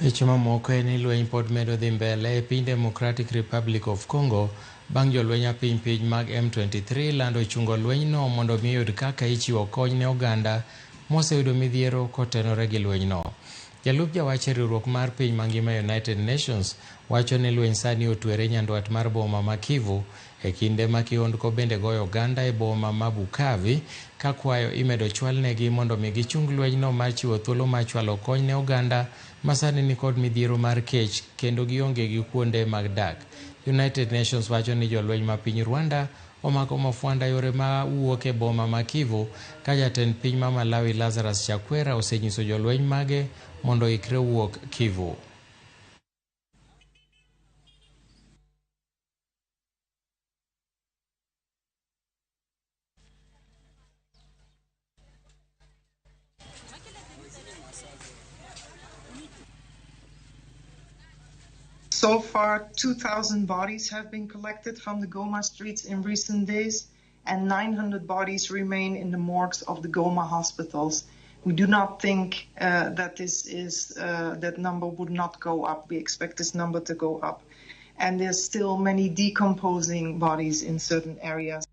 Weche mamoko en ni lweny pod medo dhi mbele e piny Democratic Republic of Congo bang' jolweny piny mag M23 lando chungo lwenyno mondo omi yud kaka ichiwo kony ne oganda moseyudo midhiero kotenore gi lwenyno. Jalup jawach e riwruok mar piny mangima United Nations wacho ni lweny sani otwere nyandwat mar boma ma Kivu e kinde ma kihondko bende goyo oganda e boma ma Bukavu ka kwayo imedo chwalnegi mondo omi gichung lwenyno mar chiwo thuolo mar chwalo kony ne oganda ma sani ni kod midhiero mar kech kendo gionge gi kuonde mag dak. United Nations wacho ni jolweny ma piny Rwanda omako mafwanda yore ma wuok e boma ma Kivu ka jatend piny ma Malawi Lazarus Chakwera osenyiso jolweny mage mondo oikre wuok Kivu. So far, 2,000 bodies have been collected from the Goma streets in recent days, and 900 bodies remain in the morgues of the Goma hospitals. We do not think that number would not go up. We expect this number to go up. And there's still many decomposing bodies in certain areas.